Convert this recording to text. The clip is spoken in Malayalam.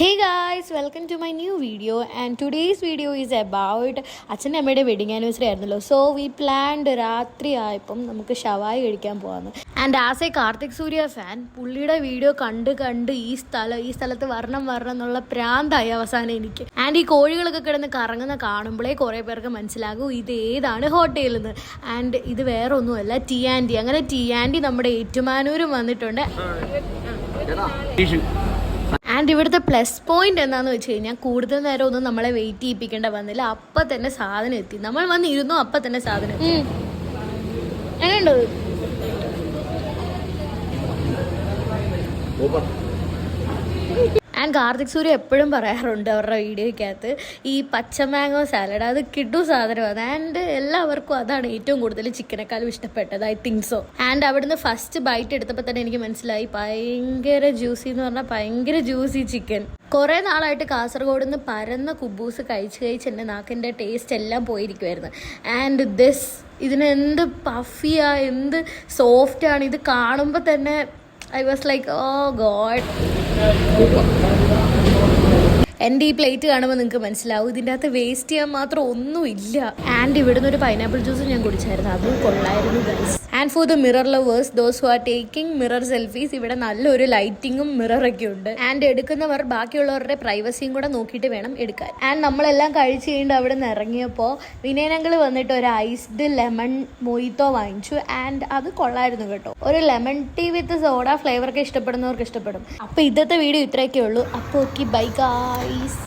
Hey guys, welcome to my new video and today's video is about അച്ഛൻ്റെ അമ്മയുടെ വെഡിങ് ആനിവേഴ്സറി ആയിരുന്നല്ലോ. സോ വി പ്ലാൻഡ് രാത്രി ആയപ്പം നമുക്ക് ഷവായി കഴിക്കാൻ പോകാമെന്ന്. And as A Karthik Surya fan പുള്ളിയുടെ വീഡിയോ കണ്ട് ഈ സ്ഥലത്ത് വരണം എന്നുള്ള പ്രാന്തായി അവസാനം എനിക്ക്. ആൻഡ് ഈ കോഴികളൊക്കെ കിടന്ന് കറങ്ങുന്ന കാണുമ്പോഴേ കുറേ പേർക്ക് മനസ്സിലാകും ഇത് ഏതാണ് ഹോട്ടലിൽ നിന്ന്. ആൻഡ് ഇത് വേറെ ഒന്നുമല്ല ടി ആൻഡി. അങ്ങനെ ടി ആൻഡി നമ്മുടെ ഏറ്റുമാനൂരും വന്നിട്ടുണ്ട്. ആൻഡ് ഇവിടുത്തെ പ്ലസ് പോയിന്റ് എന്താണെന്ന് വെച്ച് കഴിഞ്ഞാൽ കൂടുതൽ നേരം ഒന്നും നമ്മളെ വെയിറ്റ് ചെയ്യിപ്പിക്കേണ്ട വന്നില്ല. അപ്പം തന്നെ സാധനം എത്തി. നമ്മൾ വന്നിരുന്നു, അപ്പം തന്നെ സാധനം എത്തി. എങ്ങനെയുണ്ട്? ആൻഡ് കാർത്തിക് സൂര്യ എപ്പോഴും പറയാറുണ്ട് അവരുടെ വീഡിയോയ്ക്കകത്ത് ഈ പച്ച മാംഗോ സാലഡ് അത് കിട്ടും സാധനമാണ്. ആൻഡ് എല്ലാവർക്കും അതാണ് ഏറ്റവും കൂടുതൽ ചിക്കനേക്കാളും ഇഷ്ടപ്പെട്ടത്, ഐ തിങ്ക് സോ. ആൻഡ് അവിടുന്ന് ഫസ്റ്റ് ബൈറ്റ് എടുത്തപ്പോൾ തന്നെ എനിക്ക് മനസ്സിലായി ഭയങ്കര ജ്യൂസി എന്ന് പറഞ്ഞാൽ ഭയങ്കര ജ്യൂസി ചിക്കൻ. കുറേ നാളായിട്ട് കാസർഗോഡ് നിന്ന് പരന്ന കുബൂസ് കഴിച്ച് എൻ്റെ നാക്കിൻ്റെ ടേസ്റ്റ് എല്ലാം പോയിരിക്കുമായിരുന്നു. ആൻഡ് ഇതിന് എന്ത് പഫിയാ, എന്ത് സോഫ്റ്റാണ്. ഇത് കാണുമ്പോൾ തന്നെ I was like, oh God. എൻ്റെ ഈ പ്ലേറ്റ് കാണുമ്പോൾ നിങ്ങൾക്ക് മനസ്സിലാവും ഇതിൻ്റെ അകത്ത് വേസ്റ്റ് ചെയ്യാൻ മാത്രം ഒന്നുമില്ല. ആൻഡ് ഇവിടുന്ന് ഒരു പൈനാപ്പിൾ ജ്യൂസ് ഞാൻ കുടിച്ചായിരുന്നു, അതും കൊള്ളായിരുന്നു guys. And for the mirror lovers, those who are taking mirror selfies, ഇവിടെ നല്ലൊരു ലൈറ്റിങ്ങും മിററൊക്കെ ഉണ്ട്. ആൻഡ് എടുക്കുന്നവർ ബാക്കിയുള്ളവരുടെ പ്രൈവസിയും കൂടെ നോക്കിയിട്ട് വേണം എടുക്കാൻ. ആൻഡ് നമ്മളെല്ലാം കഴിച്ച് കഴിഞ്ഞിട്ട് അവിടെ നിന്ന് ഇറങ്ങിയപ്പോൾ വിനയനങ്ങൾ വന്നിട്ട് ഒരു ഐസ്ഡ് ലെമൺ മൊയ്ത്തോ വാങ്ങിച്ചു. ആൻഡ് അത് കൊള്ളായിരുന്നു കേട്ടോ. ഒരു ലെമൺ ടീ വിത്ത് സോഡ ഫ്ലേവറൊക്കെ ഇഷ്ടപ്പെടുന്നവർക്ക് ഇഷ്ടപ്പെടും. അപ്പോൾ ഇന്നത്തെ വീഡിയോ ഇത്രയൊക്കെ ഉള്ളൂ. അപ്പോൾ ഓക്കെ, ബൈ ഗായ്സ്.